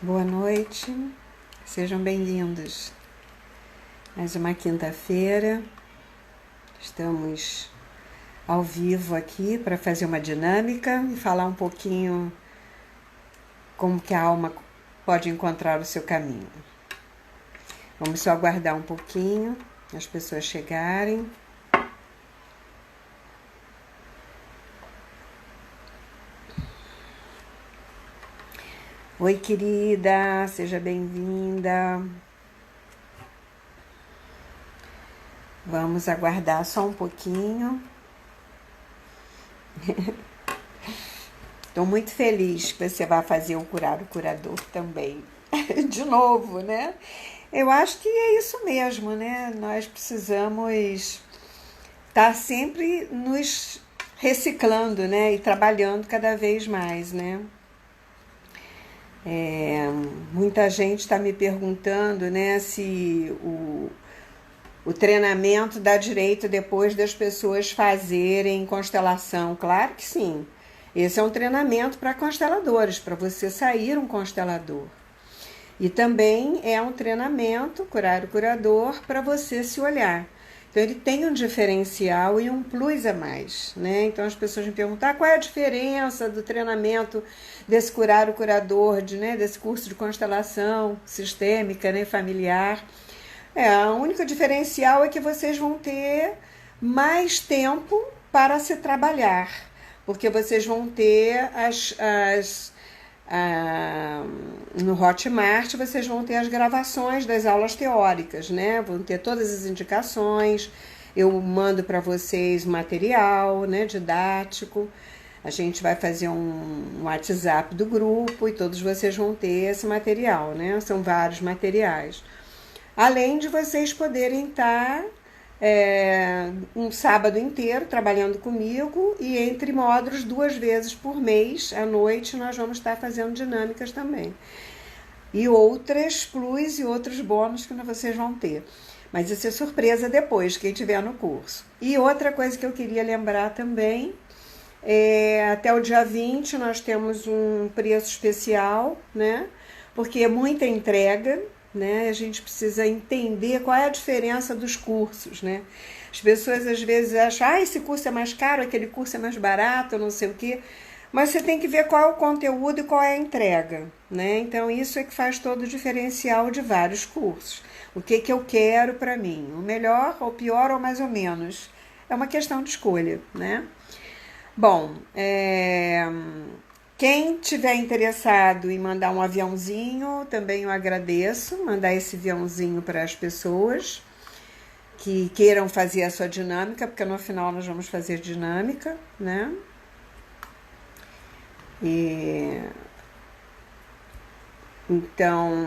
Boa noite, sejam bem-vindos. Mais uma quinta-feira, estamos ao vivo aqui para fazer uma dinâmica e falar um pouquinho como que a alma pode encontrar o seu caminho. Vamos só aguardar um pouquinho as pessoas chegarem. Oi, querida, seja bem-vinda. Vamos aguardar só um pouquinho. Estou muito feliz que você vai fazer o Curar o Curador também. De novo, né? Eu acho que é isso mesmo, né? Nós precisamos estar sempre nos reciclando, né? E trabalhando cada vez mais, né? Muita gente está me perguntando, né, se o treinamento dá direito depois das pessoas fazerem constelação. Claro que sim. Esse é um treinamento para consteladores, para você sair um constelador. E também é um treinamento, Curar o Curador, para você se olhar. Então, ele tem um diferencial e um plus a mais, né? Então, as pessoas me perguntam, qual é a diferença do treinamento desse Curar o Curador, desse curso de constelação sistêmica, né, familiar. O único diferencial é que vocês vão ter mais tempo para se trabalhar, porque vocês vão ter no Hotmart vocês vão ter as gravações das aulas teóricas, né? Vão ter todas as indicações, eu mando para vocês material, né, didático. A gente vai fazer um WhatsApp do grupo e todos vocês vão ter esse material, né? São vários materiais. Além de vocês poderem estar um sábado inteiro trabalhando comigo e entre módulos 2 vezes por mês, à noite, nós vamos estar fazendo dinâmicas também. E outras plus e outros bônus que vocês vão ter. Mas isso é surpresa depois, quem tiver no curso. E outra coisa que eu queria lembrar também, até o dia 20 nós temos um preço especial, né? Porque é muita entrega, né? A gente precisa entender qual é a diferença dos cursos, né? As pessoas às vezes acham, esse curso é mais caro, aquele curso é mais barato, não sei o quê. Mas você tem que ver qual é o conteúdo e qual é a entrega, né? Então isso é que faz todo o diferencial de vários cursos. O que eu quero para mim? O melhor, ou pior, ou mais ou menos? É uma questão de escolha, né? Bom, quem tiver interessado em mandar um aviãozinho, também eu agradeço, mandar esse aviãozinho para as pessoas que queiram fazer a sua dinâmica, porque no final nós vamos fazer dinâmica, né? Então,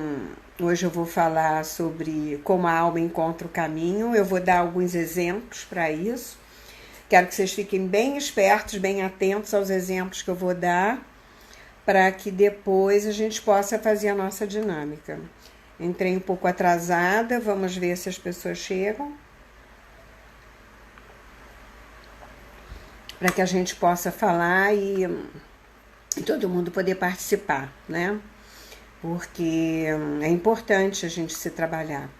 hoje eu vou falar sobre como a alma encontra o caminho, eu vou dar alguns exemplos para isso. Quero que vocês fiquem bem espertos, bem atentos aos exemplos que eu vou dar, para que depois a gente possa fazer a nossa dinâmica. Entrei um pouco atrasada, vamos ver se as pessoas chegam, para que a gente possa falar e todo mundo poder participar, né? Porque é importante a gente se trabalhar.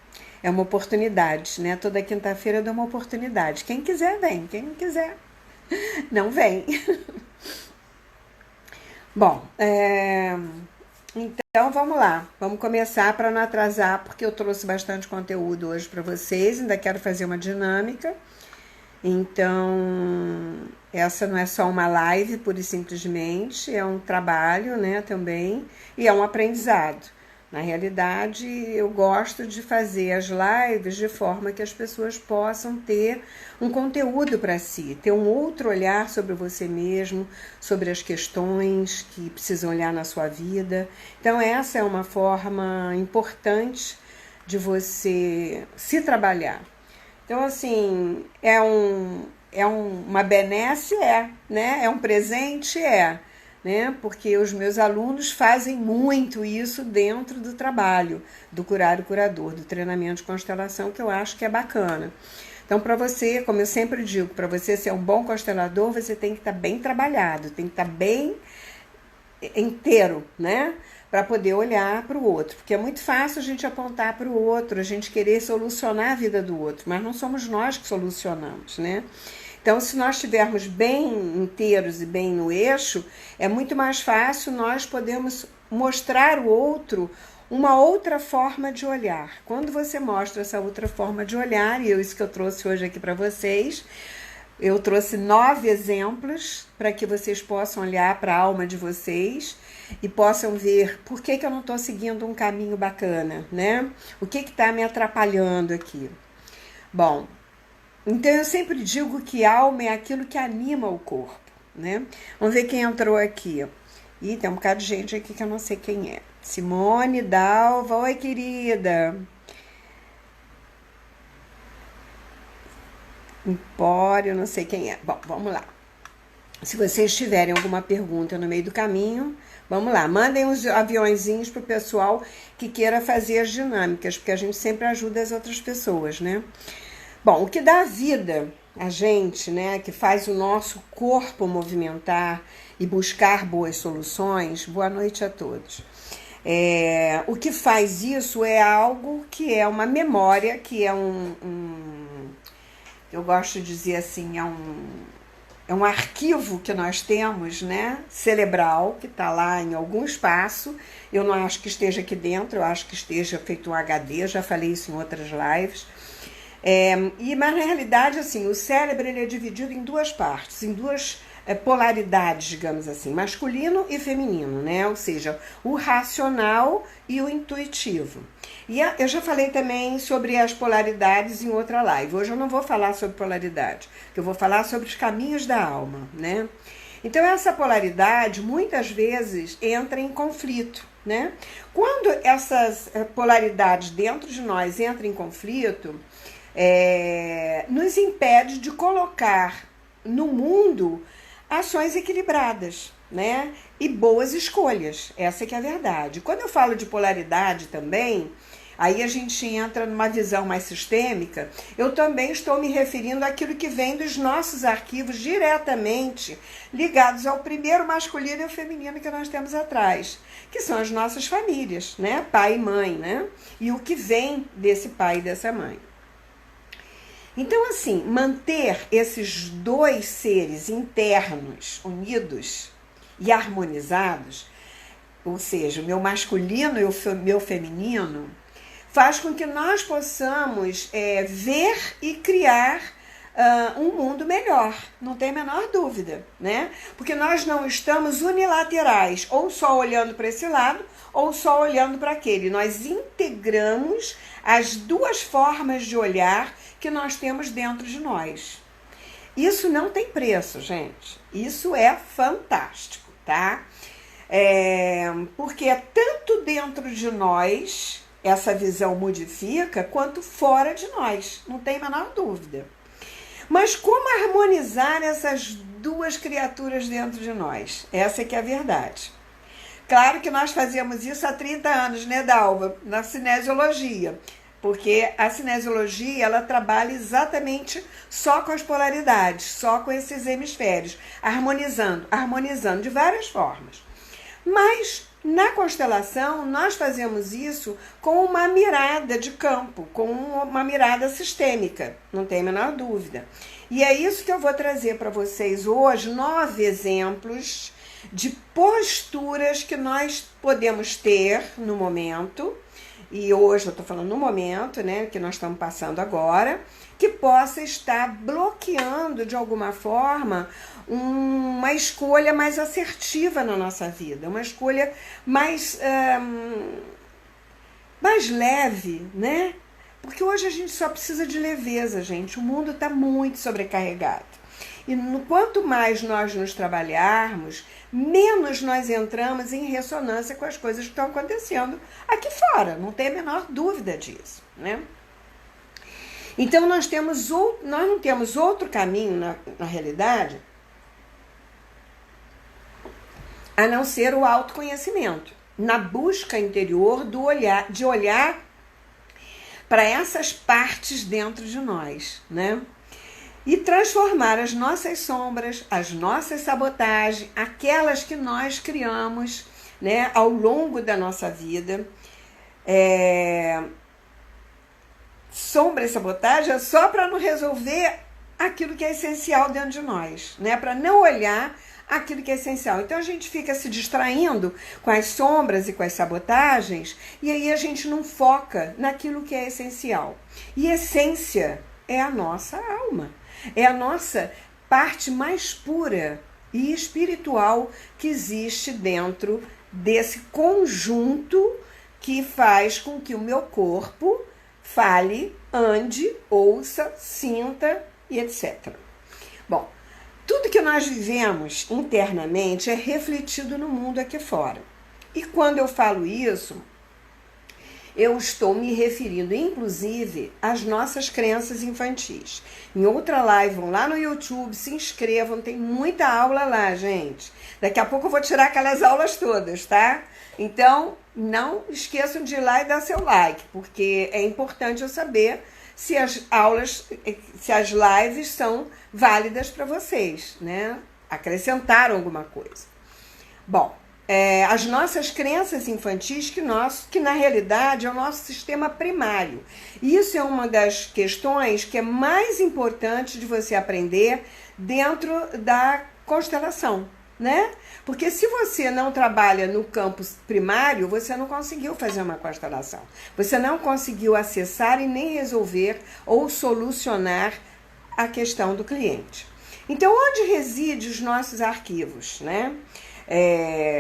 É uma oportunidade, né? Toda quinta-feira eu dou uma oportunidade. Quem quiser, vem. Quem não quiser, não vem. Bom, então vamos lá. Vamos começar para não atrasar, porque eu trouxe bastante conteúdo hoje para vocês. Ainda quero fazer uma dinâmica. Então, essa não é só uma live, pura e simplesmente. É um trabalho, né, também. E é um aprendizado. Na realidade, eu gosto de fazer as lives de forma que as pessoas possam ter um conteúdo para si, ter um outro olhar sobre você mesmo, sobre as questões que precisam olhar na sua vida. Então, essa é uma forma importante de você se trabalhar. Então, assim, uma benesse, né? É um presente, né? Porque os meus alunos fazem muito isso dentro do trabalho do Curar o Curador, do treinamento de constelação, que eu acho que é bacana. Então, para você, como eu sempre digo, para você ser um bom constelador, você tem que estar bem trabalhado, tem que estar bem inteiro, né? para poder olhar para o outro, porque é muito fácil a gente apontar para o outro, a gente querer solucionar a vida do outro, mas não somos nós que solucionamos, né? Então, se nós estivermos bem inteiros e bem no eixo, é muito mais fácil nós podermos mostrar ao outro uma outra forma de olhar. Quando você mostra essa outra forma de olhar, e isso que eu trouxe hoje aqui para vocês, eu trouxe 9 exemplos para que vocês possam olhar para a alma de vocês e possam ver por que eu não estou seguindo um caminho bacana, né? O que está me atrapalhando aqui? Bom, então eu sempre digo que alma é aquilo que anima o corpo, né? Vamos ver quem entrou aqui. Ih, tem um bocado de gente aqui que eu não sei quem é. Simone, Dalva, oi querida. Empório, não sei quem é. Bom, vamos lá. Se vocês tiverem alguma pergunta no meio do caminho, vamos lá. Mandem os aviõezinhos pro pessoal que queira fazer as dinâmicas, porque a gente sempre ajuda as outras pessoas, né? Bom, o que dá vida a gente, né, que faz o nosso corpo movimentar e buscar boas soluções, boa noite a todos. O que faz isso é algo que é uma memória, que é eu gosto de dizer assim, é um arquivo que nós temos, né, cerebral, que está lá em algum espaço. Eu não acho que esteja aqui dentro, eu acho que esteja feito um HD, já falei isso em outras lives. Mas na realidade, assim, o cérebro ele é dividido em duas partes, em duas polaridades, digamos assim, masculino e feminino, né? Ou seja, o racional e o intuitivo. E eu já falei também sobre as polaridades em outra live. Hoje eu não vou falar sobre polaridade, eu vou falar sobre os caminhos da alma, né? Então essa polaridade muitas vezes entra em conflito, né? Quando essas polaridades dentro de nós entram em conflito, nos impede de colocar no mundo ações equilibradas, né? E boas escolhas. Essa que é a verdade. Quando eu falo de polaridade também, aí a gente entra numa visão mais sistêmica, eu também estou me referindo àquilo que vem dos nossos arquivos diretamente ligados ao primeiro masculino e o feminino que nós temos atrás, que são as nossas famílias, né? Pai e mãe, né? E o que vem desse pai e dessa mãe. Então, assim, manter esses dois seres internos unidos e harmonizados, ou seja, o meu masculino e o meu feminino, faz com que nós possamos ver e criar um mundo melhor, não tem a menor dúvida, né? Porque nós não estamos unilaterais, ou só olhando para esse lado, ou só olhando para aquele. Nós integramos as duas formas de olhar que nós temos dentro de nós. Isso não tem preço, gente. Isso é fantástico, tá? Porque tanto dentro de nós essa visão modifica, quanto fora de nós. Não tem a menor dúvida. Mas como harmonizar essas duas criaturas dentro de nós? Essa é que é a verdade. Claro que nós fazemos isso há 30 anos, né, Dalva? Na cinesiologia. Porque a cinesiologia, ela trabalha exatamente só com as polaridades, só com esses hemisférios, harmonizando de várias formas. Mas na constelação, nós fazemos isso com uma mirada de campo, com uma mirada sistêmica, não tem a menor dúvida. E é isso que eu vou trazer para vocês hoje, 9 exemplos de posturas que nós podemos ter no momento. E hoje eu estou falando no momento, né, que nós estamos passando agora, que possa estar bloqueando de alguma forma uma escolha mais assertiva na nossa vida, uma escolha mais leve, né? Porque hoje a gente só precisa de leveza, gente. O mundo está muito sobrecarregado. E quanto mais nós nos trabalharmos, menos nós entramos em ressonância com as coisas que estão acontecendo aqui fora. Não tem a menor dúvida disso, né? Então nós não temos outro caminho na realidade a não ser o autoconhecimento, na busca interior de olhar para essas partes dentro de nós, né? E transformar as nossas sombras, as nossas sabotagens, aquelas que nós criamos né, ao longo da nossa vida. Sombra e sabotagem é só para não resolver aquilo que é essencial dentro de nós, né? Para não olhar aquilo que é essencial. Então a gente fica se distraindo com as sombras e com as sabotagens, e aí a gente não foca naquilo que é essencial. E essência é a nossa alma, é a nossa parte mais pura e espiritual que existe dentro desse conjunto que faz com que o meu corpo fale, ande, ouça, sinta e etc. Bom, tudo que nós vivemos internamente é refletido no mundo aqui fora. E quando eu falo isso, eu estou me referindo, inclusive, às nossas crenças infantis. Em outra live, vão lá no YouTube, se inscrevam, tem muita aula lá, gente. Daqui a pouco eu vou tirar aquelas aulas todas, tá? Então, não esqueçam de ir lá e dar seu like, porque é importante eu saber se as aulas, se as lives são válidas para vocês, né? Acrescentaram alguma coisa. Bom, as nossas crenças infantis, que na realidade é o nosso sistema primário. Isso é uma das questões que é mais importante de você aprender dentro da constelação, né? Porque se você não trabalha no campo primário, você não conseguiu fazer uma constelação. Você não conseguiu acessar e nem resolver ou solucionar a questão do cliente. Então, onde residem os nossos arquivos, né?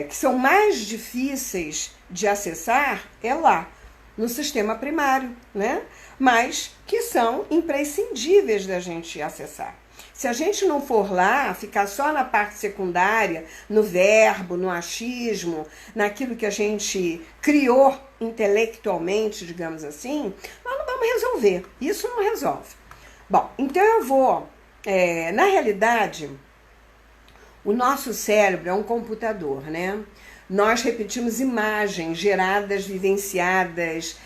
Que são mais difíceis de acessar, é lá, no sistema primário, né? Mas que são imprescindíveis da gente acessar. Se a gente não for lá, ficar só na parte secundária, no verbo, no achismo, naquilo que a gente criou intelectualmente, digamos assim, nós não vamos resolver. Isso não resolve. Bom, então eu vou... na realidade, o nosso cérebro é um computador, né? Nós repetimos imagens geradas, vivenciadas,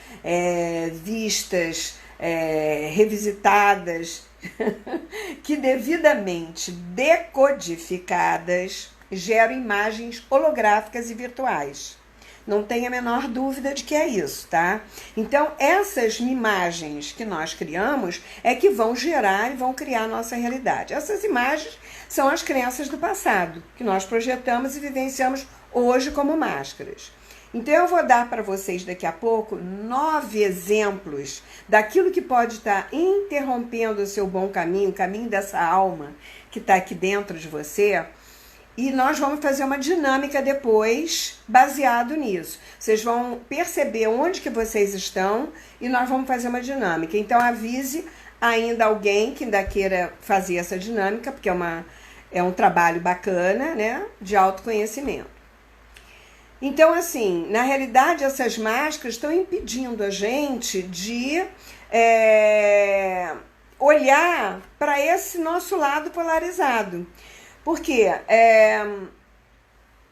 vistas, revisitadas, que devidamente decodificadas geram imagens holográficas e virtuais. Não tem a menor dúvida de que é isso, tá? Então, essas imagens que nós criamos é que vão gerar e vão criar a nossa realidade. Essas imagens são as crenças do passado, que nós projetamos e vivenciamos hoje como máscaras. Então, eu vou dar para vocês daqui a pouco 9 exemplos daquilo que pode estar interrompendo o seu bom caminho, o caminho dessa alma que está aqui dentro de você. E nós vamos fazer uma dinâmica depois, baseado nisso. Vocês vão perceber onde que vocês estão e nós vamos fazer uma dinâmica. Então, avise ainda alguém que ainda queira fazer essa dinâmica, porque é um trabalho bacana, né, de autoconhecimento. Então, assim, na realidade, essas máscaras estão impedindo a gente de olhar para esse nosso lado polarizado. Porque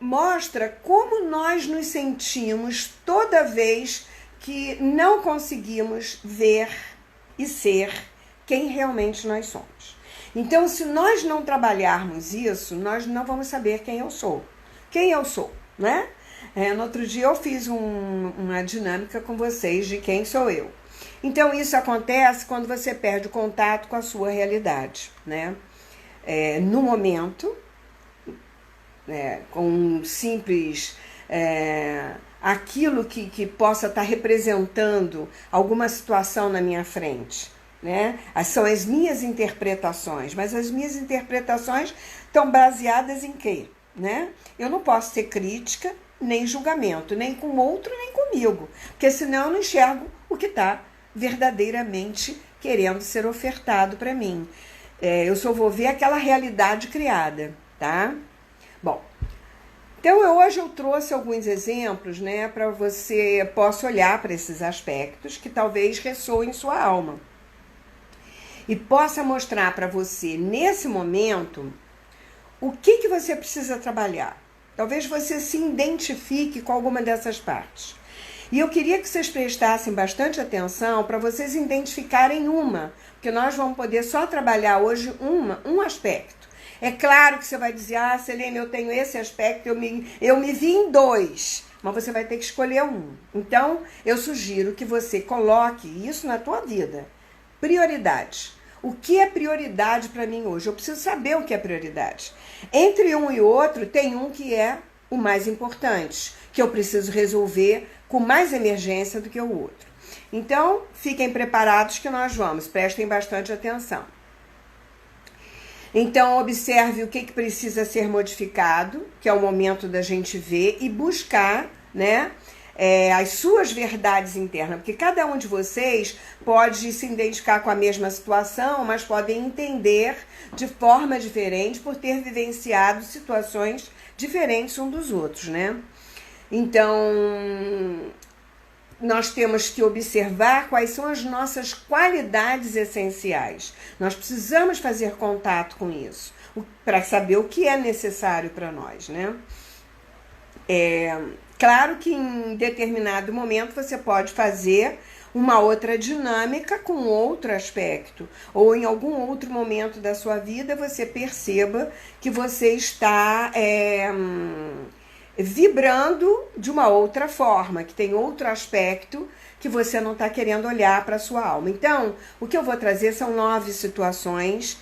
mostra como nós nos sentimos toda vez que não conseguimos ver e ser quem realmente nós somos. Então, se nós não trabalharmos isso, nós não vamos saber quem eu sou. Quem eu sou, né? No outro dia eu fiz uma dinâmica com vocês de quem sou eu. Então, isso acontece quando você perde o contato com a sua realidade, né? No momento, com um simples... aquilo que possa estar representando alguma situação na minha frente, né? São as minhas interpretações, mas as minhas interpretações estão baseadas em quê? Né? Eu não posso ter crítica, nem julgamento, nem com o outro, nem comigo, porque senão eu não enxergo o que está verdadeiramente querendo ser ofertado para mim. Eu só vou ver aquela realidade criada, tá? Bom, então hoje eu trouxe alguns exemplos, né, para você possa olhar para esses aspectos que talvez ressoem em sua alma e possa mostrar para você, nesse momento, o que você precisa trabalhar. Talvez você se identifique com alguma dessas partes. E eu queria que vocês prestassem bastante atenção para vocês identificarem uma, porque nós vamos poder só trabalhar hoje um aspecto. É claro que você vai dizer, ah, Selene, eu tenho esse aspecto, eu me vi em 2, mas você vai ter que escolher um. Então, eu sugiro que você coloque isso na tua vida. Prioridades. O que é prioridade para mim hoje? Eu preciso saber o que é prioridade. Entre um e outro, tem um que é o mais importante, que eu preciso resolver com mais emergência do que o outro. Então, fiquem preparados que nós vamos, prestem bastante atenção. Então, observe o que precisa ser modificado, que é o momento da gente ver e buscar, né, as suas verdades internas, porque cada um de vocês pode se identificar com a mesma situação, mas podem entender de forma diferente por ter vivenciado situações diferentes um dos outros, né? Então, nós temos que observar quais são as nossas qualidades essenciais. Nós precisamos fazer contato com isso, para saber o que é necessário para nós, né? Claro que em determinado momento você pode fazer uma outra dinâmica com outro aspecto, ou em algum outro momento da sua vida você perceba que você está vibrando de uma outra forma, que tem outro aspecto que você não está querendo olhar para a sua alma. Então, o que eu vou trazer são 9 situações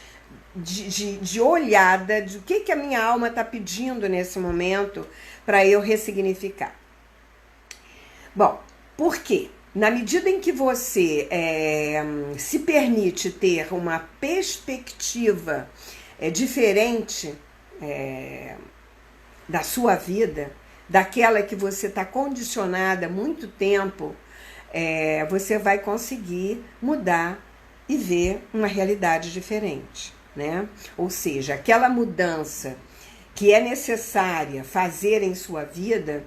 de olhada, de o que a minha alma está pedindo nesse momento para eu ressignificar. Bom, por quê? Na medida em que você se permite ter uma perspectiva diferente da sua vida, daquela que você está condicionada há muito tempo, você vai conseguir mudar e ver uma realidade diferente, né? Ou seja, aquela mudança que é necessária fazer em sua vida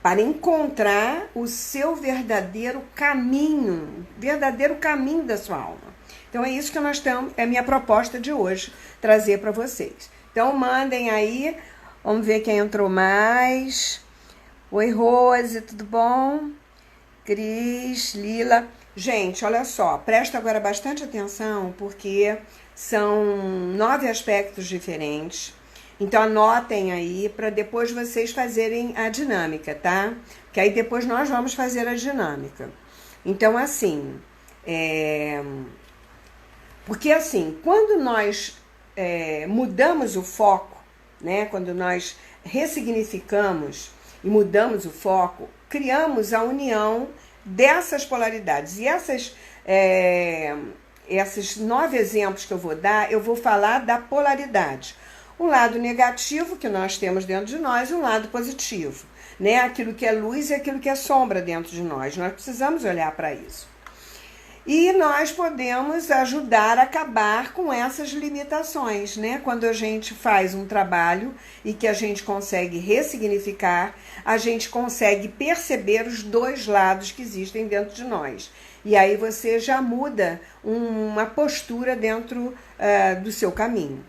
para encontrar o seu verdadeiro caminho da sua alma. Então é isso que nós estamos, é a minha proposta de hoje, trazer para vocês. Então mandem aí, vamos ver quem entrou mais. Oi, Rose, tudo bom? Cris, Lila. Gente, olha só, presta agora bastante atenção, porque são 9 aspectos diferentes. Então anotem aí para depois vocês fazerem a dinâmica, tá? Que aí depois nós vamos fazer a dinâmica. Então assim, porque assim, quando nós mudamos o foco, né? Quando nós ressignificamos e mudamos o foco, criamos a união dessas polaridades. E esses 9 exemplos que eu vou dar, eu vou falar da polaridade. Um lado negativo que nós temos dentro de nós e um lado positivo, né? Aquilo que é luz e aquilo que é sombra dentro de nós. Nós precisamos olhar para isso. E nós podemos ajudar a acabar com essas limitações, né? Quando a gente faz um trabalho e que a gente consegue ressignificar, a gente consegue perceber os 2 lados que existem dentro de nós. E aí você já muda uma postura dentro do seu caminho.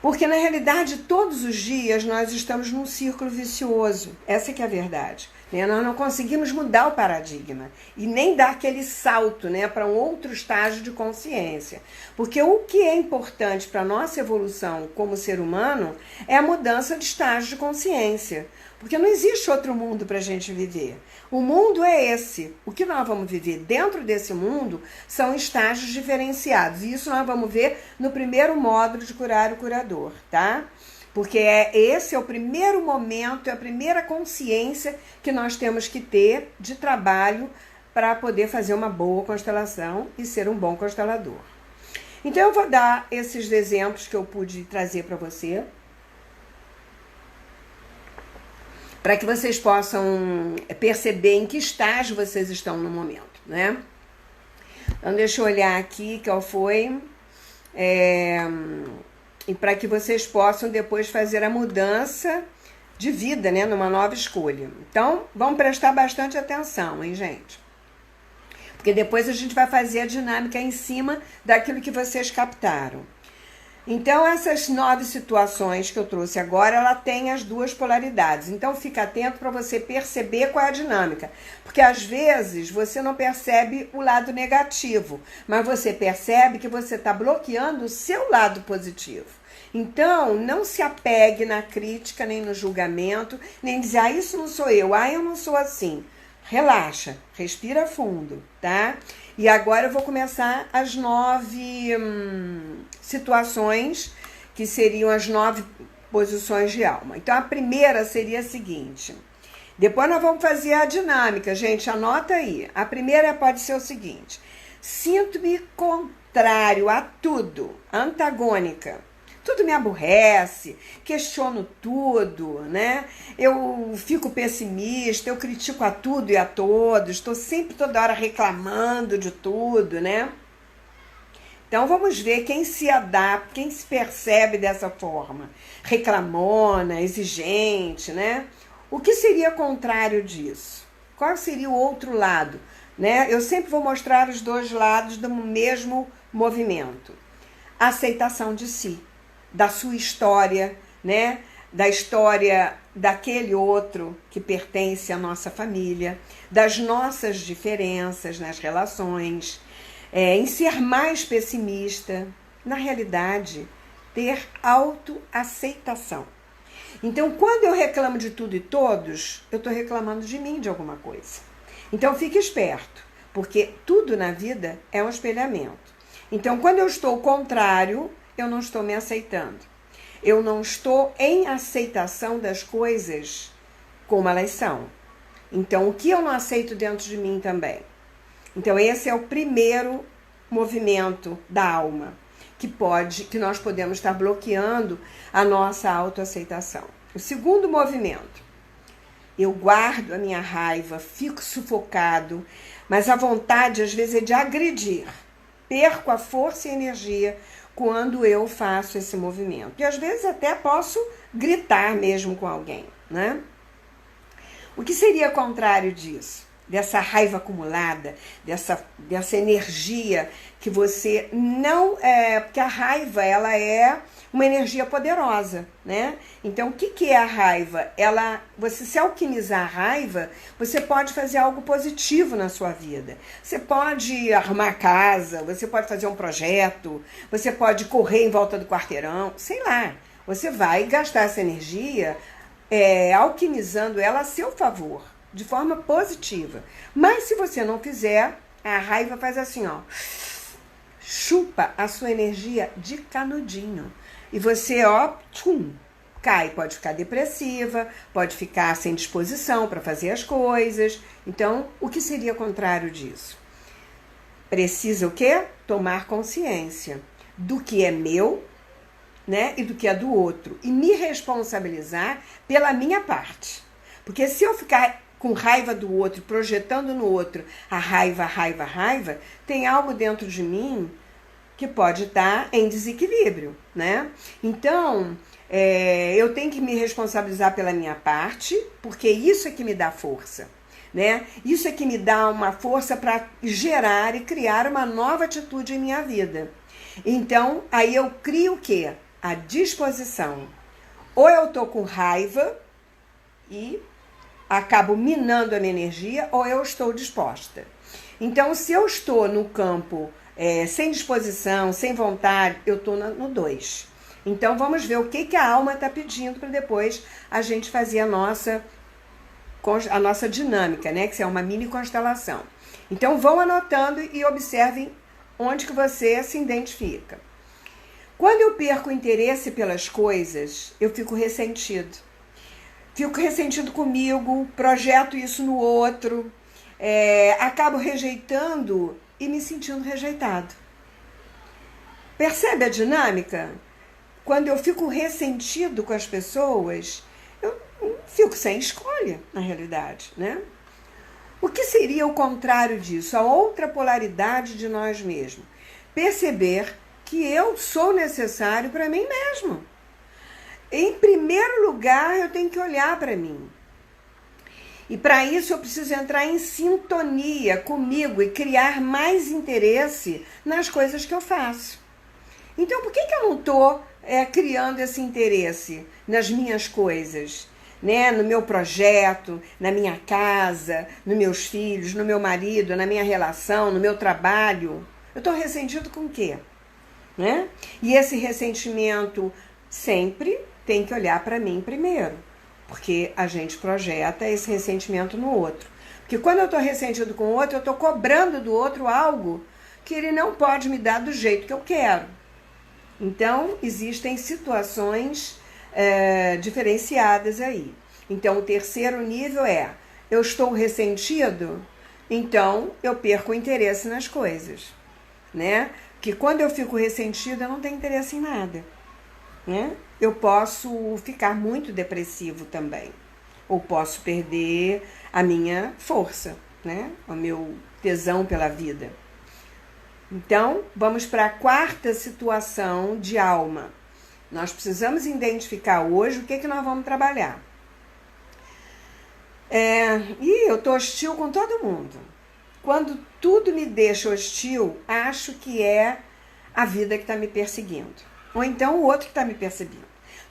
Porque, na realidade, todos os dias nós estamos num círculo vicioso. Essa que é a verdade. Né? Nós não conseguimos mudar o paradigma e nem dar aquele salto, né, para um outro estágio de consciência. Porque o que é importante para a nossa evolução como ser humano é a mudança de estágio de consciência. Porque não existe outro mundo para a gente viver. O mundo é esse. O que nós vamos viver dentro desse mundo são estágios diferenciados. E isso nós vamos ver no primeiro módulo de Curar o Curador, tá? Porque esse é o primeiro momento, é a primeira consciência que nós temos que ter de trabalho para poder fazer uma boa constelação e ser um bom constelador. Então eu vou dar esses exemplos que eu pude trazer para você, para que vocês possam perceber em que estágio vocês estão no momento, né? Então, deixa eu olhar aqui qual foi. E para que vocês possam depois fazer a mudança de vida, né? Numa nova escolha. Então, vamos prestar bastante atenção, hein, gente? Porque depois a gente vai fazer a dinâmica em cima daquilo que vocês captaram. Então, essas 9 situações que eu trouxe agora, ela tem as duas polaridades. Então, fica atento para você perceber qual é a dinâmica. Porque, às vezes, você não percebe o lado negativo, mas você percebe que você está bloqueando o seu lado positivo. Então, não se apegue na crítica, nem no julgamento, nem dizer, ah, isso não sou eu não sou assim. Relaxa, respira fundo, tá? E agora eu vou começar as 9 situações, que seriam as 9 posições de alma. Então, a primeira seria a seguinte. Depois nós vamos fazer a dinâmica, gente, anota aí. A primeira pode ser o seguinte. Sinto-me contrário a tudo, antagônica. Tudo me aborrece, questiono tudo, né? Eu fico pessimista, eu critico a tudo e a todos, estou sempre toda hora reclamando de tudo, né? Então vamos ver quem se adapta, quem se percebe dessa forma. Reclamona, exigente, né? O que seria contrário disso? Qual seria o outro lado, né? Eu sempre vou mostrar os dois lados do mesmo movimento. A aceitação de si, da sua história, né? Da história daquele outro que pertence à nossa família, das nossas diferenças nas relações, em ser mais pessimista, na realidade, ter autoaceitação. Então, quando eu reclamo de tudo e todos, eu estou reclamando de mim de alguma coisa. Então, fique esperto, porque tudo na vida é um espelhamento. Então, quando eu estou contrário, eu não estou me aceitando. Eu não estou em aceitação das coisas como elas são. Então, o que eu não aceito dentro de mim também? Então, esse é o primeiro movimento da alma, que nós podemos estar bloqueando a nossa autoaceitação. O segundo movimento, eu guardo a minha raiva, fico sufocado, mas a vontade às vezes é de agredir. Perco a força e energia quando eu faço esse movimento. E às vezes até posso gritar mesmo com alguém, né? O que seria contrário disso? Dessa raiva acumulada, dessa energia que você não... porque a raiva, ela é uma energia poderosa, né? Então, o que é a raiva? Você se alquimizar a raiva, você pode fazer algo positivo na sua vida. Você pode arrumar a casa, você pode fazer um projeto, você pode correr em volta do quarteirão, sei lá. Você vai gastar essa energia alquimizando ela a seu favor, de forma positiva. Mas se você não fizer, a raiva faz assim, ó, chupa a sua energia de canudinho. E você, ó, cai. Pode ficar depressiva, pode ficar sem disposição para fazer as coisas. Então, o que seria contrário disso? Precisa o quê? Tomar consciência do que é meu, né, e do que é do outro. E me responsabilizar pela minha parte. Porque se eu ficar com raiva do outro, projetando no outro a raiva, tem algo dentro de mim que pode estar em desequilíbrio, né? Então, eu tenho que me responsabilizar pela minha parte, porque isso é que me dá força, né? Isso é que me dá uma força para gerar e criar uma nova atitude em minha vida. Então, aí eu crio o quê? A disposição. Ou eu estou com raiva e acabo minando a minha energia, ou eu estou disposta. Então, se eu estou no campo sem disposição, sem vontade, eu estou no 2. Então, vamos ver o que a alma está pedindo para depois a gente fazer a nossa dinâmica, né? Que é uma mini constelação. Então, vão anotando e observem onde que você se identifica. Quando eu perco o interesse pelas coisas, eu fico ressentido. Fico ressentido comigo, projeto isso no outro, acabo rejeitando e me sentindo rejeitado. Percebe a dinâmica? Quando eu fico ressentido com as pessoas, eu fico sem escolha, na realidade, né? O que seria o contrário disso? A outra polaridade de nós mesmos. Perceber que eu sou necessário para mim mesmo. Em primeiro lugar, eu tenho que olhar para mim. E para isso eu preciso entrar em sintonia comigo e criar mais interesse nas coisas que eu faço. Então, por que eu não estou criando esse interesse nas minhas coisas? Né? No meu projeto, na minha casa, nos meus filhos, no meu marido, na minha relação, no meu trabalho. Eu estou ressentido com o quê? Né? E esse ressentimento sempre tem que olhar para mim primeiro, porque a gente projeta esse ressentimento no outro. Porque quando eu estou ressentido com o outro, eu estou cobrando do outro algo que ele não pode me dar do jeito que eu quero. Então, existem situações diferenciadas aí. Então, o terceiro nível é: eu estou ressentido, então eu perco o interesse nas coisas, né? Porque quando eu fico ressentido, eu não tenho interesse em nada, né? Eu posso ficar muito depressivo também, ou posso perder a minha força, né? O meu tesão pela vida. Então, vamos para a quarta situação de alma. Nós precisamos identificar hoje o que nós vamos trabalhar. E eu estou hostil com todo mundo. Quando tudo me deixa hostil, acho que é a vida que está me perseguindo. Ou então o outro que está me perseguindo.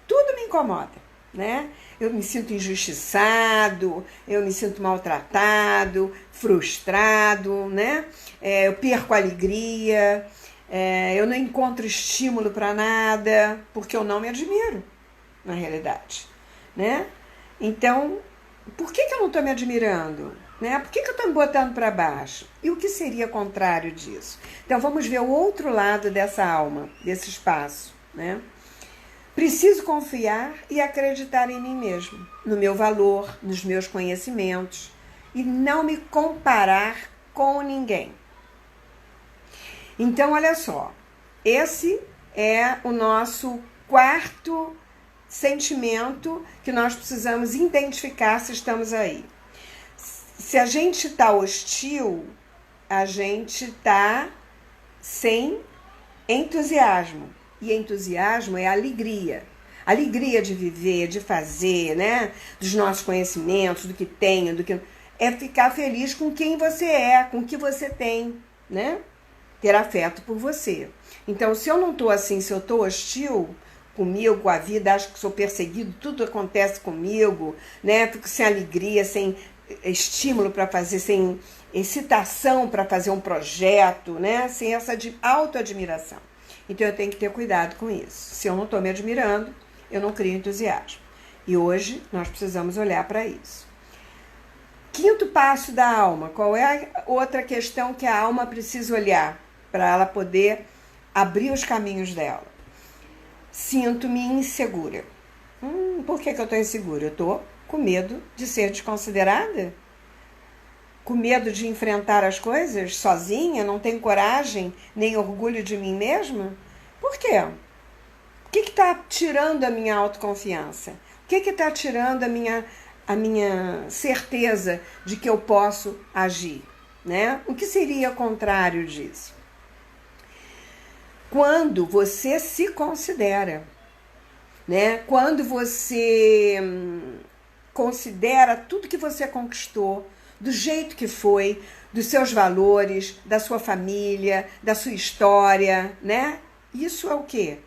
Tudo me incomoda, né? Eu me sinto injustiçado, eu me sinto maltratado, frustrado, né? Eu perco a alegria, eu não encontro estímulo para nada, porque eu não me admiro, na realidade, né? Então, por que eu não estou me admirando? Né? Por que eu estou me botando para baixo? E o que seria contrário disso? Então, vamos ver o outro lado dessa alma, desse espaço, né? Preciso confiar e acreditar em mim mesmo, no meu valor, nos meus conhecimentos e não me comparar com ninguém. Então, olha só, esse é o nosso quarto sentimento que nós precisamos identificar se estamos aí. Se a gente está hostil, a gente está sem entusiasmo. E entusiasmo é alegria. Alegria de viver, de fazer, né? Dos nossos conhecimentos, do que tenho, do que... É ficar feliz com quem você é, com o que você tem, né? Ter afeto por você. Então, se eu não estou assim, se eu estou hostil comigo, com a vida, acho que sou perseguido, tudo acontece comigo, né? Fico sem alegria, sem estímulo para fazer, sem excitação para fazer um projeto, né? Sem essa autoadmiração. Então eu tenho que ter cuidado com isso. Se eu não estou me admirando, eu não crio entusiasmo. E hoje nós precisamos olhar para isso. Quinto passo da alma. Qual é a outra questão que a alma precisa olhar para ela poder abrir os caminhos dela? Sinto-me insegura. Por que eu estou insegura? Eu estou com medo de ser desconsiderada? Com medo de enfrentar as coisas sozinha? Não tenho coragem, nem orgulho de mim mesma? Por quê? O que está tirando a minha autoconfiança? O que está tirando a minha certeza de que eu posso agir? Né? O que seria o contrário disso? Quando você se considera, né? Quando você considera tudo que você conquistou, do jeito que foi, dos seus valores, da sua família, da sua história, né? Isso é o quê?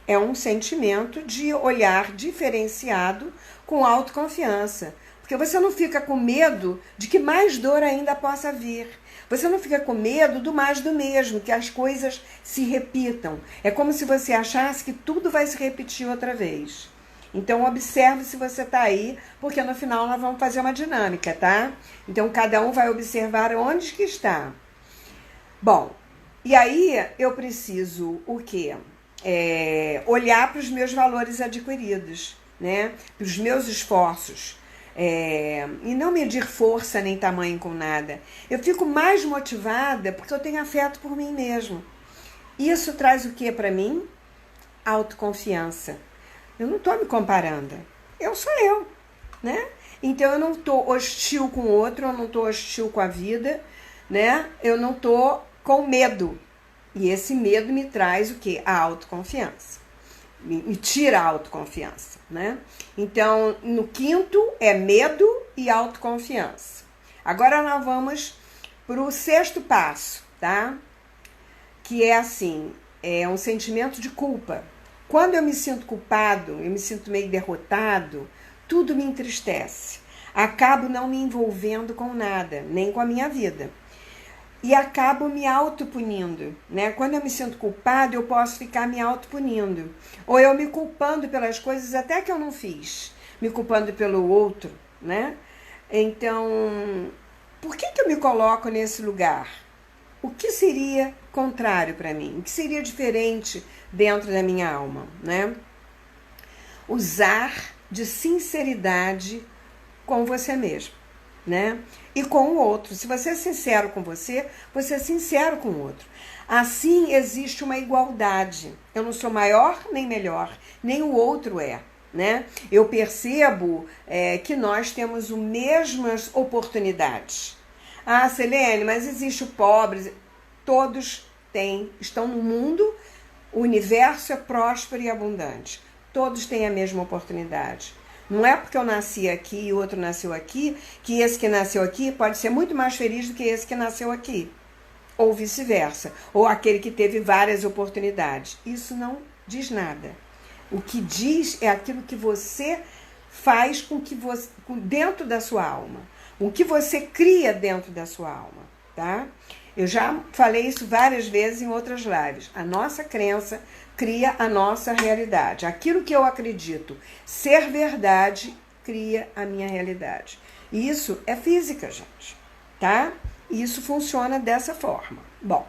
É um sentimento de olhar diferenciado com autoconfiança. Porque você não fica com medo de que mais dor ainda possa vir. Você não fica com medo do mais do mesmo, que as coisas se repitam. É como se você achasse que tudo vai se repetir outra vez. Então, observe se você está aí, porque no final nós vamos fazer uma dinâmica, tá? Então, cada um vai observar onde que está. Bom, e aí eu preciso o quê? Olhar para os meus valores adquiridos, né? Para os meus esforços. E não medir força nem tamanho com nada. Eu fico mais motivada porque eu tenho afeto por mim mesmo. Isso traz o que para mim? Autoconfiança. Eu não estou me comparando. Eu sou eu, né? Então eu não estou hostil com o outro, eu não estou hostil com a vida, né? Eu não estou com medo. E esse medo me traz o quê? A autoconfiança. Me tira a autoconfiança, né? Então, no quinto é medo e autoconfiança. Agora nós vamos para o sexto passo, tá? Que é assim, é um sentimento de culpa. Quando eu me sinto culpado, eu me sinto meio derrotado, tudo me entristece. Acabo não me envolvendo com nada, nem com a minha vida. E acabo me autopunindo, né? Quando eu me sinto culpado, eu posso ficar me autopunindo. Ou eu me culpando pelas coisas até que eu não fiz. Me culpando pelo outro, né? Então, por que eu me coloco nesse lugar? O que seria contrário para mim? O que seria diferente dentro da minha alma, né? Usar de sinceridade com você mesmo, né? E com o outro. Se você é sincero com você, você é sincero com o outro. Assim existe uma igualdade. Eu não sou maior nem melhor, nem o outro é, né? Eu percebo que nós temos as mesmas oportunidades. Ah, Selene, mas existe o pobre. Todos estão no mundo, o universo é próspero e abundante. Todos têm a mesma oportunidade. Não é porque eu nasci aqui e o outro nasceu aqui, que esse que nasceu aqui pode ser muito mais feliz do que esse que nasceu aqui. Ou vice-versa. Ou aquele que teve várias oportunidades. Isso não diz nada. O que diz é aquilo que você faz dentro da sua alma. O que você cria dentro da sua alma, tá? Eu já falei isso várias vezes em outras lives. A nossa crença cria a nossa realidade. Aquilo que eu acredito ser verdade cria a minha realidade. E isso é física, gente, tá? E isso funciona dessa forma. Bom,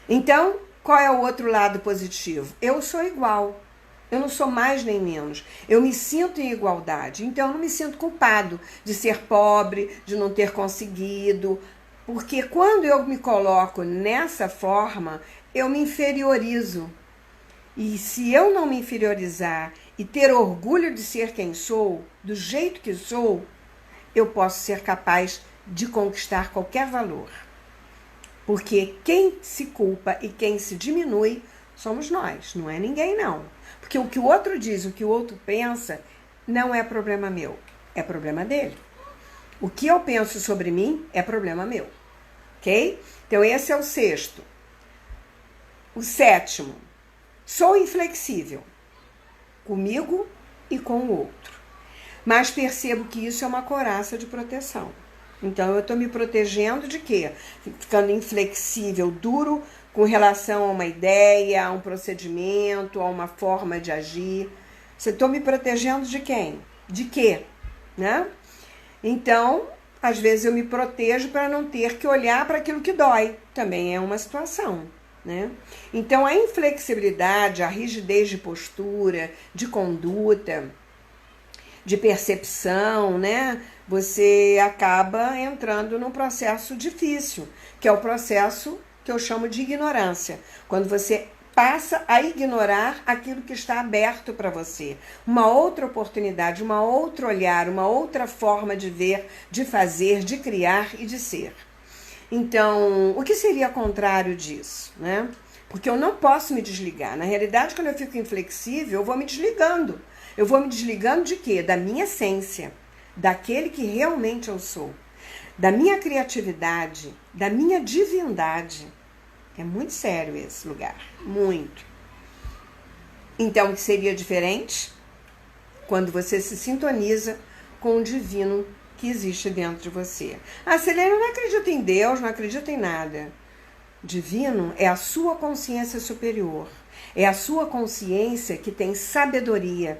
então, qual é o outro lado positivo? Eu sou igual. Eu não sou mais nem menos. Eu me sinto em igualdade. Então, eu não me sinto culpado de ser pobre, de não ter conseguido. Porque quando eu me coloco nessa forma, eu me inferiorizo. E se eu não me inferiorizar e ter orgulho de ser quem sou, do jeito que sou, eu posso ser capaz de conquistar qualquer valor. Porque quem se culpa e quem se diminui somos nós, não é ninguém não. Porque o que o outro diz, o que o outro pensa, não é problema meu, é problema dele. O que eu penso sobre mim é problema meu, ok? Então esse é o sexto. O sétimo, sou inflexível comigo e com o outro. Mas percebo que isso é uma couraça de proteção. Então eu estou me protegendo de quê? Ficando inflexível, duro com relação a uma ideia, a um procedimento, a uma forma de agir. Você está me protegendo de quem? De quê? Né? Então, às vezes eu me protejo para não ter que olhar para aquilo que dói. Também é uma situação. Né? Então, a inflexibilidade, a rigidez de postura, de conduta, de percepção, né? Você acaba entrando num processo difícil, que é o processo que eu chamo de ignorância. Quando você passa a ignorar aquilo que está aberto para você. Uma outra oportunidade, uma outro olhar, uma outra forma de ver, de fazer, de criar e de ser. Então, o que seria contrário disso, né? Porque eu não posso me desligar. Na realidade, quando eu fico inflexível, eu vou me desligando. Eu vou me desligando de quê? Da minha essência, daquele que realmente eu sou, da minha criatividade, da minha divindade. É muito sério esse lugar, muito. Então, o que seria diferente? Quando você se sintoniza com o divino que existe dentro de você. Ah, Selene, eu não acredito em Deus, não acredito em nada. Divino é a sua consciência superior, é a sua consciência que tem sabedoria.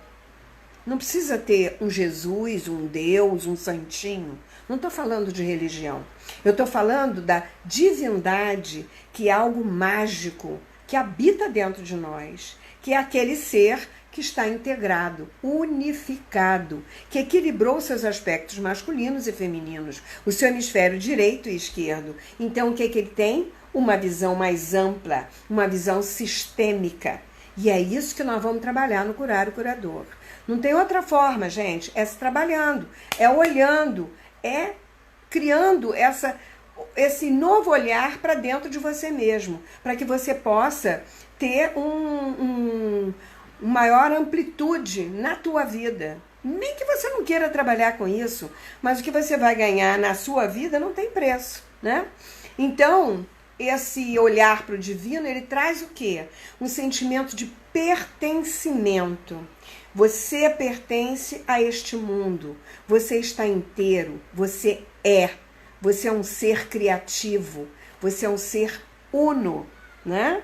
Não precisa ter um Jesus, um Deus, um santinho. Não estou falando de religião. Eu estou falando da divindade, que é algo mágico, que habita dentro de nós, que é aquele ser que está integrado, unificado, que equilibrou seus aspectos masculinos e femininos, o seu hemisfério direito e esquerdo. Então, o que ele tem? Uma visão mais ampla, uma visão sistêmica. E é isso que nós vamos trabalhar no Curar o Curador. Não tem outra forma, gente, é se trabalhando, é olhando, é criando esse novo olhar para dentro de você mesmo, para que você possa ter uma maior amplitude na tua vida. Nem que você não queira trabalhar com isso, mas o que você vai ganhar na sua vida não tem preço, né? Então, esse olhar para o divino, ele traz o quê? Um sentimento de pertencimento. Você pertence a este mundo, você está inteiro, você é um ser criativo, você é um ser uno, né?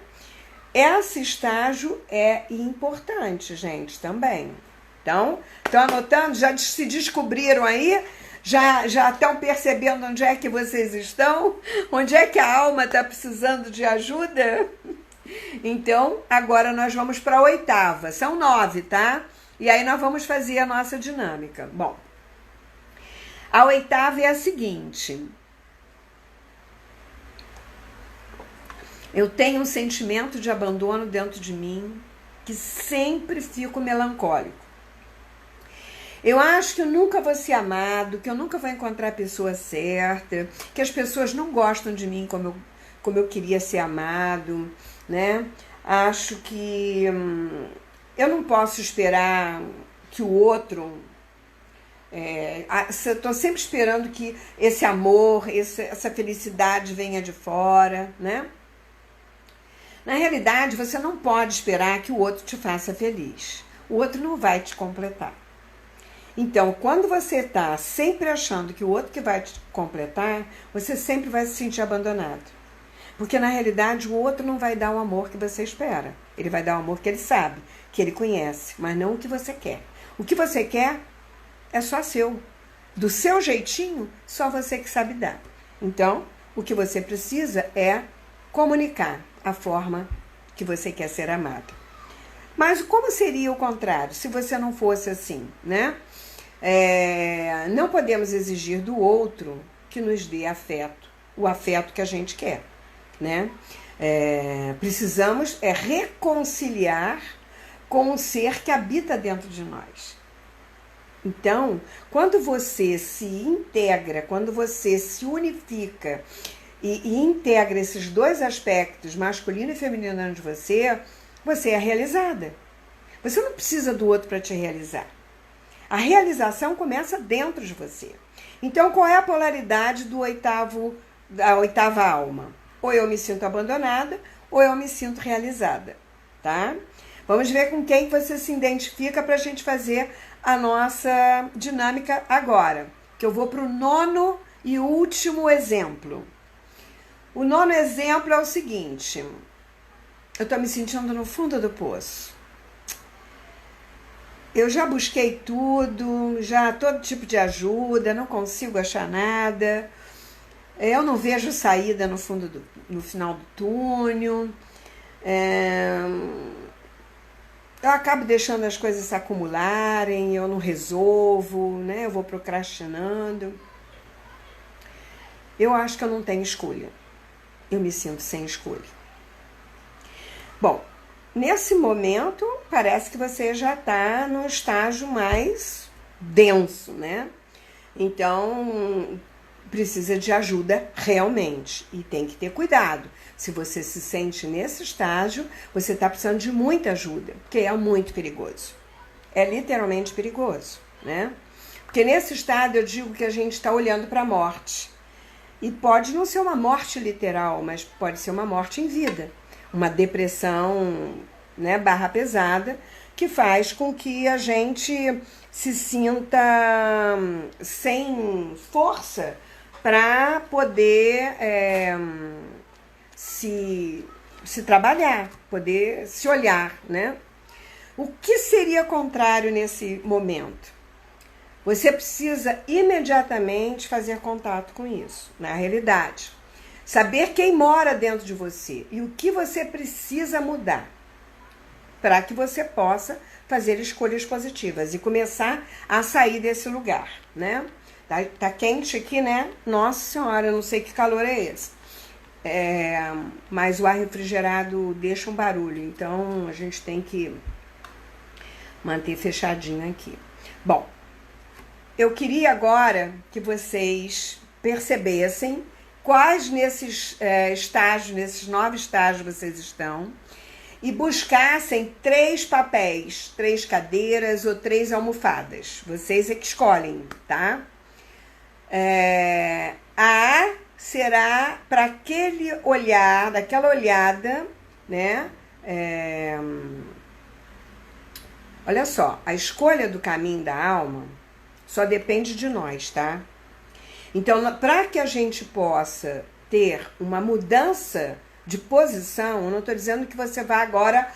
Esse estágio é importante, gente, também. Então, estão anotando? Já se descobriram aí? Já estão percebendo onde é que vocês estão? Onde é que a alma está precisando de ajuda? Então, agora nós vamos para a 8ª. São 9, tá? E aí nós vamos fazer a nossa dinâmica. Bom, a 8ª é a seguinte. Eu tenho um sentimento de abandono dentro de mim que sempre fico melancólico. Eu acho que eu nunca vou ser amado, que eu nunca vou encontrar a pessoa certa, que as pessoas não gostam de mim como eu queria ser amado, né? Acho que eu não posso esperar que o outro... Estou sempre esperando que esse amor, essa felicidade venha de fora, né? Na realidade, você não pode esperar que o outro te faça feliz. O outro não vai te completar. Então, quando você está sempre achando que o outro que vai te completar, você sempre vai se sentir abandonado. Porque, na realidade, o outro não vai dar o amor que você espera. Ele vai dar o amor que ele sabe, que ele conhece, mas não o que você quer. O que você quer é só seu. Do seu jeitinho, só você que sabe dar. Então, o que você precisa é comunicar a forma que você quer ser amado. Mas como seria o contrário, se você não fosse assim, né? Não podemos exigir do outro que nos dê afeto, o afeto que a gente quer, né? Precisamos reconciliar com o ser que habita dentro de nós. Então, quando você se integra, quando você se unifica e integra esses dois aspectos, masculino e feminino dentro de você, você é realizada. Você não precisa do outro para te realizar. A realização começa dentro de você. Então, qual é a polaridade da 8ª alma? Ou eu me sinto abandonada, ou eu me sinto realizada, tá? Vamos ver com quem você se identifica para a gente fazer a nossa dinâmica agora. Que eu vou para o 9º e último exemplo. O 9º exemplo é o seguinte. Eu estou me sentindo no fundo do poço. Eu já busquei tudo, já todo tipo de ajuda, não consigo achar nada. Eu não vejo saída no final do túnel. Eu acabo deixando as coisas se acumularem, eu não resolvo, né? Eu vou procrastinando. Eu acho que eu não tenho escolha. Eu me sinto sem escolha. Bom, nesse momento, parece que você já está no estágio mais denso, né? Então, precisa de ajuda realmente. E tem que ter cuidado. Se você se sente nesse estágio, você está precisando de muita ajuda, porque é muito perigoso. É literalmente perigoso, né? Porque nesse estado eu digo que a gente está olhando para a morte. E pode não ser uma morte literal, mas pode ser uma morte em vida. Uma depressão, né, barra pesada, que faz com que a gente se sinta sem força para poder se trabalhar, poder se olhar, né? O que seria contrário nesse momento? Você precisa imediatamente fazer contato com isso, na realidade. Saber quem mora dentro de você e o que você precisa mudar para que você possa fazer escolhas positivas e começar a sair desse lugar, né? Tá quente aqui, né? Nossa Senhora, eu não sei que calor é esse. Mas o ar refrigerado deixa um barulho, então a gente tem que manter fechadinho aqui. Bom, eu queria agora que vocês percebessem quais nesses estágios, nesses 9 estágios vocês estão, e buscassem 3 papéis, 3 cadeiras ou 3 almofadas. Vocês é que escolhem, tá? A será para aquele olhar, daquela olhada, né? Olha só, a escolha do caminho da alma só depende de nós, tá? Então, para que a gente possa ter uma mudança de posição, eu não estou dizendo que você vai agora,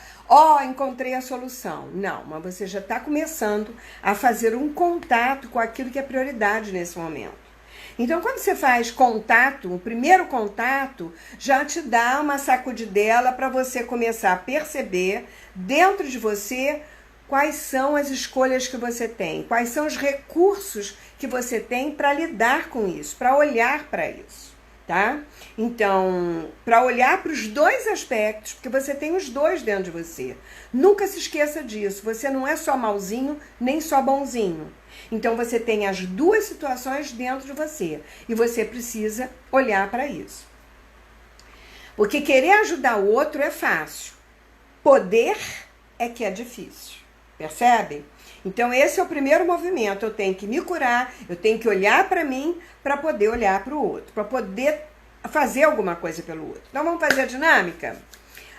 encontrei a solução. Não, mas você já está começando a fazer um contato com aquilo que é prioridade nesse momento. Então, quando você faz contato, o primeiro contato já te dá uma sacudidela para você começar a perceber dentro de você quais são as escolhas que você tem, quais são os recursos que você tem para lidar com isso, para olhar para isso, tá? Então, para olhar para os dois aspectos, porque você tem os dois dentro de você. Nunca se esqueça disso, você não é só malzinho, nem só bonzinho. Então, você tem as duas situações dentro de você e você precisa olhar para isso. Porque querer ajudar o outro é fácil, poder é que é difícil. Percebe? Então, esse é o primeiro movimento. Eu tenho que me curar, eu tenho que olhar para mim para poder olhar para o outro, para poder fazer alguma coisa pelo outro. Então, vamos fazer a dinâmica?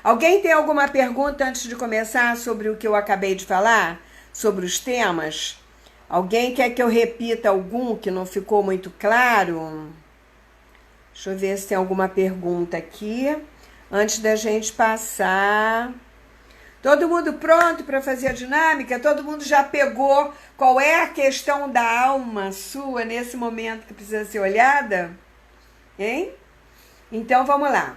Alguém tem alguma pergunta antes de começar sobre o que eu acabei de falar? Sobre os temas? Alguém quer que eu repita algum que não ficou muito claro? Deixa eu ver se tem alguma pergunta aqui, antes da gente passar. Todo mundo pronto para fazer a dinâmica? Todo mundo já pegou qual é a questão da alma sua nesse momento que precisa ser olhada? Hein? Então, vamos lá.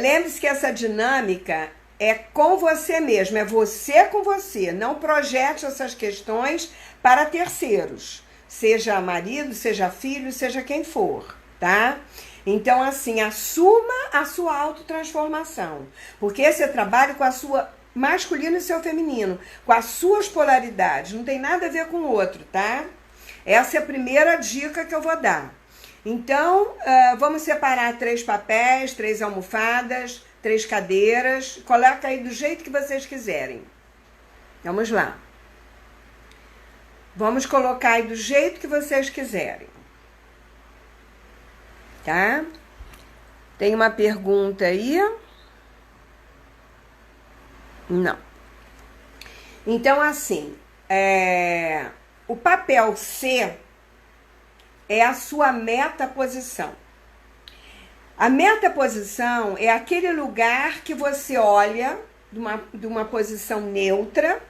Lembre-se que essa dinâmica é com você mesmo, é você com você. Não projete essas questões para terceiros. Seja marido, seja filho, seja quem for, tá? Então, assim, assuma a sua autotransformação. Porque esse é trabalho com a sua masculino e seu feminino, com as suas polaridades. Não tem nada a ver com o outro, tá? Essa é a primeira dica que eu vou dar. Então, vamos separar 3 papéis, 3 almofadas, 3 cadeiras. Coloca aí do jeito que vocês quiserem. Vamos lá. Vamos colocar aí do jeito que vocês quiserem. Tá? Tem uma pergunta aí? Não. Então, assim, o papel C é a sua metaposição. A metaposição é aquele lugar que você olha de uma posição neutra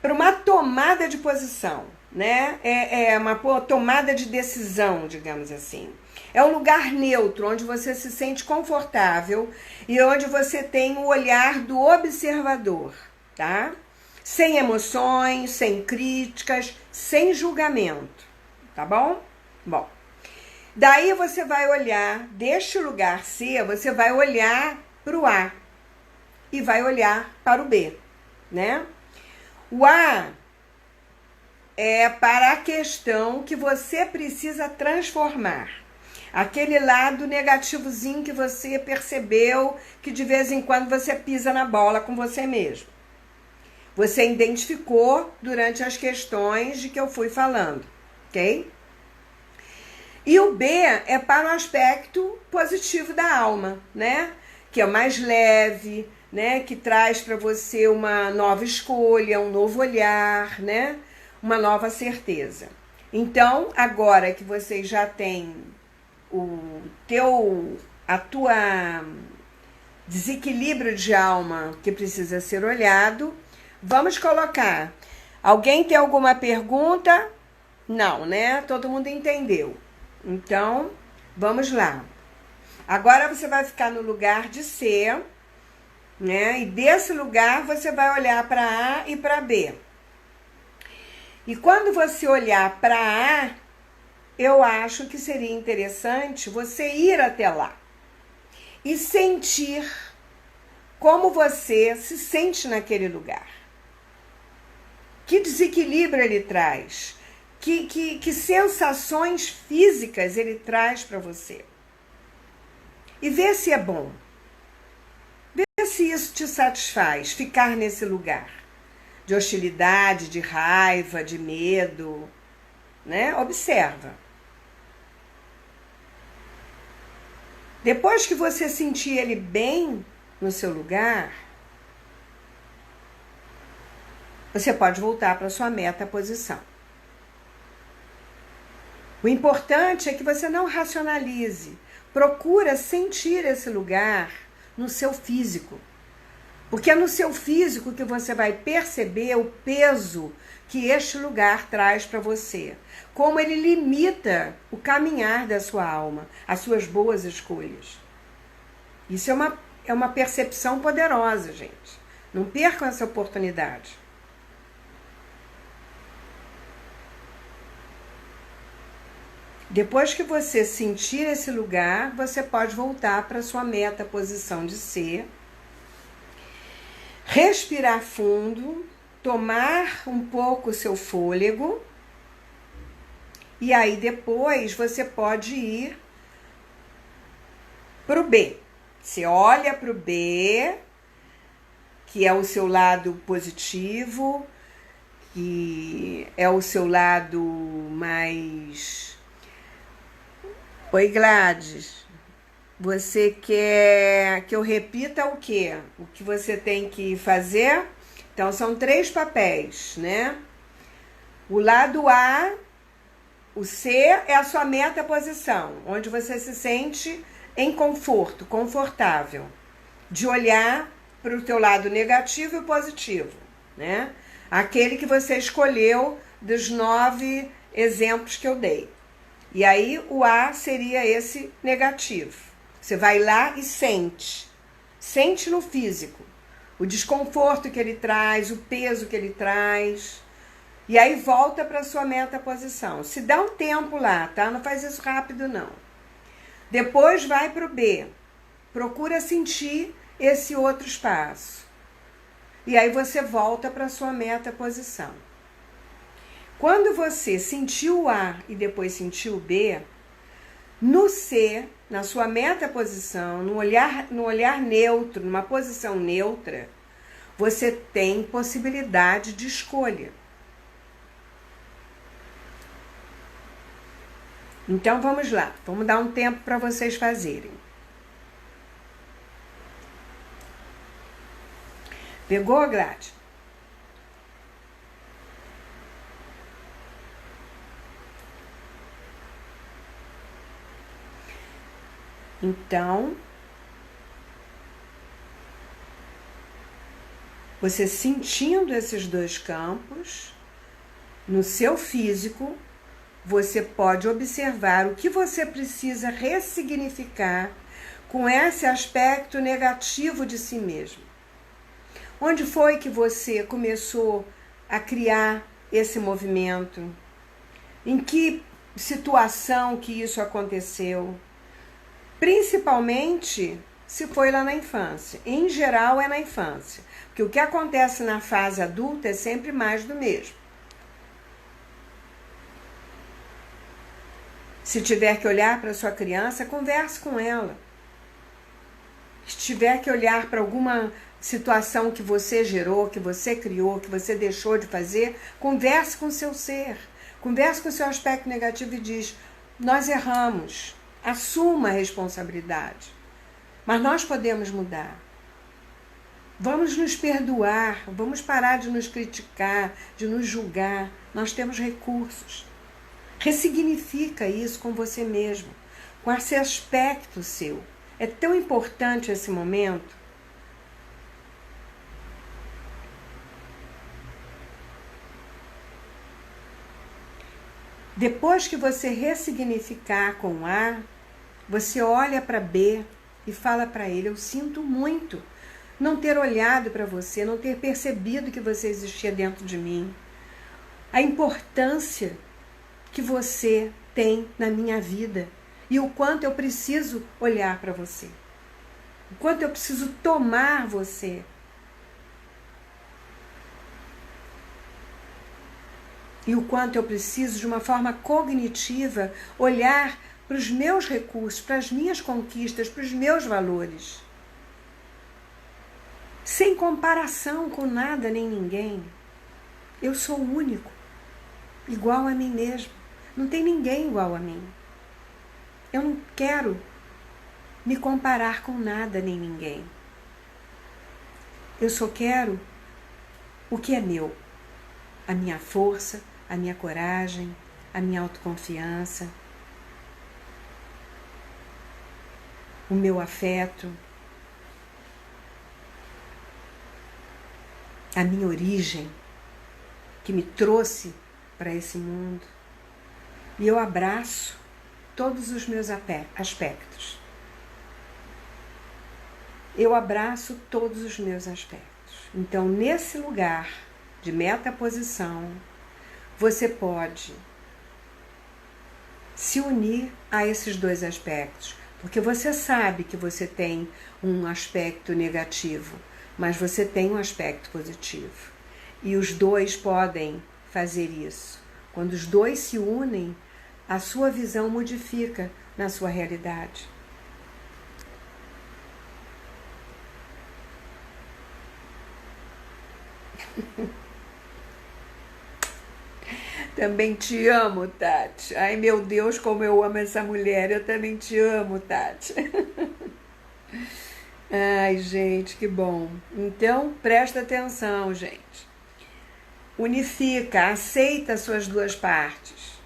para uma tomada de posição, né? É uma tomada de decisão, digamos assim. É um lugar neutro, onde você se sente confortável e onde você tem o olhar do observador, tá? Sem emoções, sem críticas, sem julgamento, tá bom? Bom, daí você vai olhar, deste lugar C, você vai olhar para o A e vai olhar para o B, né? O A é para a questão que você precisa transformar. Aquele lado negativozinho que você percebeu que de vez em quando você pisa na bola com você mesmo. Você identificou durante as questões de que eu fui falando, ok? E o B é para o aspecto positivo da alma, né? Que é o mais leve, né? Que traz para você uma nova escolha, um novo olhar, né? Uma nova certeza. Então, agora que vocês já têm a tua desequilíbrio de alma que precisa ser olhado, vamos colocar. Alguém tem alguma pergunta? Não, né? Todo mundo entendeu. Então, vamos lá. Agora você vai ficar no lugar de C, né? E desse lugar você vai olhar para A e para B. E quando você olhar para A, eu acho que seria interessante você ir até lá e sentir como você se sente naquele lugar. Que desequilíbrio ele traz? Que sensações físicas ele traz para você? E ver se é bom. Ver se isso te satisfaz, ficar nesse lugar de hostilidade, de raiva, de medo, né? Observa. Depois que você sentir ele bem no seu lugar, você pode voltar para sua meta posição. O importante é que você não racionalize. Procura sentir esse lugar no seu físico. Porque é no seu físico que você vai perceber o peso que este lugar traz para você. Como ele limita o caminhar da sua alma, as suas boas escolhas. Isso é uma percepção poderosa, gente. Não percam essa oportunidade. Depois que você sentir esse lugar, você pode voltar para sua meta posição de ser. Respirar fundo, tomar um pouco o seu fôlego. E aí depois você pode ir para o B. Você olha para o B, que é o seu lado positivo, que é o seu lado mais... Oi, Gladys, você quer que eu repita o quê? O que você tem que fazer? Então, são 3 papéis, né? O lado A, o C é a sua meta posição, onde você se sente em conforto, confortável, de olhar para o teu lado negativo e positivo, né? Aquele que você escolheu dos 9 exemplos que eu dei. E aí o A seria esse negativo. Você vai lá e sente. Sente no físico. O desconforto que ele traz, o peso que ele traz. E aí volta para a sua meta posição. Se dá um tempo lá, tá? Não faz isso rápido, não. Depois vai para o B. Procura sentir esse outro espaço. E aí você volta para a sua meta posição. Quando você sentiu o A e depois sentiu o B, no C, na sua meta posição, no olhar neutro, numa posição neutra, você tem possibilidade de escolha. Então vamos lá, vamos dar um tempo para vocês fazerem. Pegou, Gladys? Então, você sentindo esses 2 campos, no seu físico, você pode observar o que você precisa ressignificar com esse aspecto negativo de si mesmo. Onde foi que você começou a criar esse movimento? Em que situação que isso aconteceu? Principalmente se foi lá na infância. Em geral é na infância. Porque o que acontece na fase adulta é sempre mais do mesmo. Se tiver que olhar para sua criança, converse com ela. Se tiver que olhar para alguma situação que você gerou, que você criou, que você deixou de fazer, converse com o seu ser. Converse com o seu aspecto negativo e diz: nós erramos. Assuma a responsabilidade. Mas nós podemos mudar. Vamos nos perdoar, vamos parar de nos criticar, de nos julgar. Nós temos recursos. Ressignifica isso com você mesmo, com esse aspecto seu. É tão importante esse momento. Depois que você ressignificar com A, você olha para B e fala para ele: eu sinto muito não ter olhado para você, não ter percebido que você existia dentro de mim. A importância que você tem na minha vida e o quanto eu preciso olhar para você. O quanto eu preciso tomar você. E o quanto eu preciso, de uma forma cognitiva, olhar para os meus recursos, para as minhas conquistas, para os meus valores. Sem comparação com nada nem ninguém. Eu sou único, igual a mim mesmo. Não tem ninguém igual a mim. Eu não quero me comparar com nada nem ninguém. Eu só quero o que é meu. A minha força, a minha coragem, a minha autoconfiança, o meu afeto, a minha origem que me trouxe para esse mundo. E eu abraço todos os meus aspectos. Eu abraço todos os meus aspectos. Então, nesse lugar de metaposição, você pode se unir a esses dois aspectos, porque você sabe que você tem um aspecto negativo, mas você tem um aspecto positivo. E os dois podem fazer isso. Quando os dois se unem, a sua visão modifica na sua realidade. Também te amo, Tati. Ai, meu Deus, como eu amo essa mulher. Eu também te amo, Tati. Ai, gente, que bom. Então, presta atenção, gente. Unifica, aceita as suas duas partes.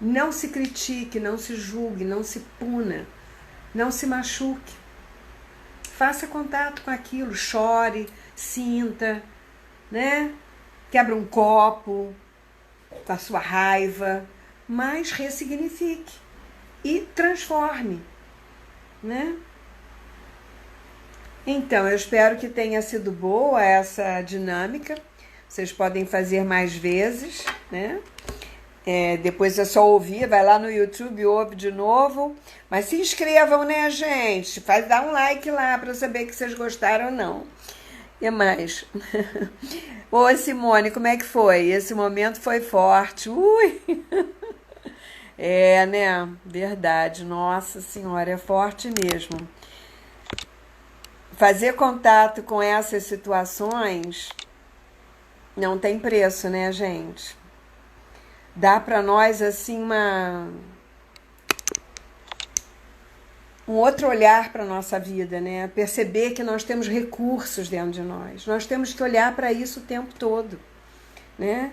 Não se critique, não se julgue, não se puna, não se machuque. Faça contato com aquilo, chore, sinta, né? Quebra um copo com a sua raiva, mas ressignifique e transforme, né? Então, eu espero que tenha sido boa essa dinâmica. Vocês podem fazer mais vezes, né? Depois é só ouvir, vai lá no YouTube e ouve de novo. Mas se inscrevam, né, gente? Dá um like lá para eu saber que vocês gostaram ou não. E mais? Ô, Simone, como é que foi? Esse momento foi forte. Ui! Né? Verdade. Nossa Senhora, é forte mesmo. Fazer contato com essas situações não tem preço, né, gente? Dá para nós, assim, um outro olhar para a nossa vida, né? Perceber que nós temos recursos dentro de nós. Nós temos que olhar para isso o tempo todo, né?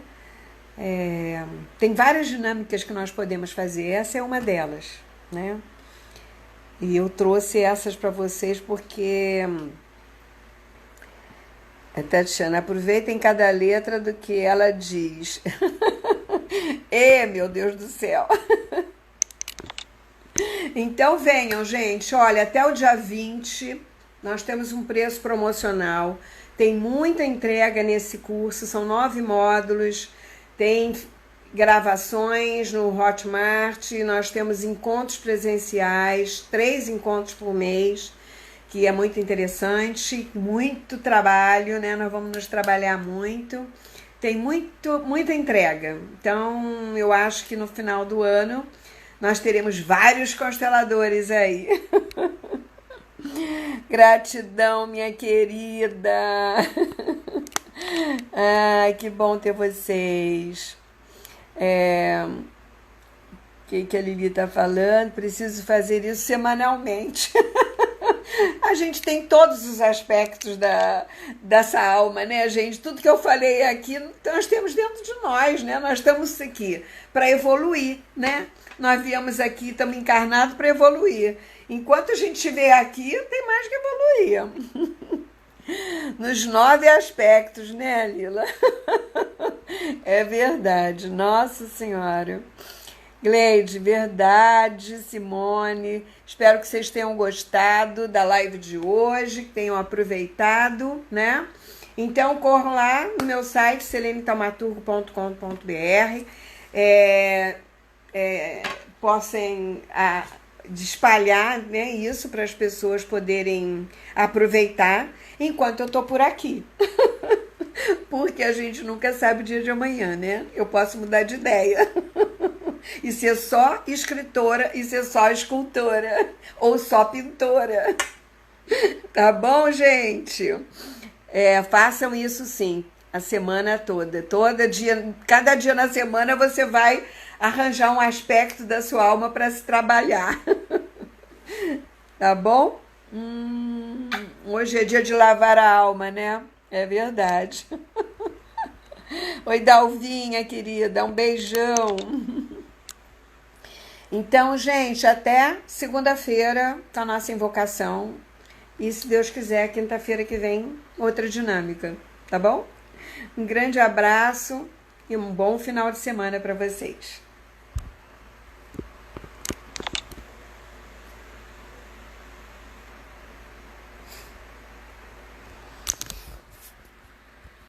Tem várias dinâmicas que nós podemos fazer. Essa é uma delas, né? E eu trouxe essas para vocês porque... Tatiana, aproveitem cada letra do que ela diz. Meu Deus do céu. Então venham, gente. Olha, até o dia 20 nós temos um preço promocional. Tem muita entrega nesse curso, são 9 módulos. Tem gravações no Hotmart. Nós temos encontros presenciais, 3 encontros por mês, que é muito interessante, muito trabalho, né? Nós vamos nos trabalhar muito. Tem muita entrega. Então, eu acho que no final do ano nós teremos vários consteladores aí. Gratidão, minha querida. Ai, que bom ter vocês. O que a Lili está falando? Preciso fazer isso semanalmente. A gente tem todos os aspectos dessa alma, né, gente? Tudo que eu falei aqui, nós temos dentro de nós, né? Nós estamos aqui para evoluir, né? Nós viemos aqui, estamos encarnados para evoluir. Enquanto a gente estiver aqui, tem mais que evoluir. Nos 9 aspectos, né, Lila? É verdade, Nossa Senhora. Gleide, verdade, Simone, espero que vocês tenham gostado da live de hoje, que tenham aproveitado, né? Então, corram lá no meu site, selenetaumaturgo.com.br, possam espalhar, né, isso para as pessoas poderem aproveitar enquanto eu estou por aqui. Porque a gente nunca sabe o dia de amanhã, né? Eu posso mudar de ideia. E ser só escritora e ser só escultora. Ou só pintora. Tá bom, gente? Façam isso sim, a semana toda. Cada dia na semana você vai arranjar um aspecto da sua alma para se trabalhar. Tá bom? Hoje é dia de lavar a alma, né? É verdade. Oi, Dalvinha, querida, um beijão. Então, gente, até segunda-feira com a nossa invocação. E se Deus quiser, quinta-feira que vem, outra dinâmica, tá bom? Um grande abraço e um bom final de semana para vocês.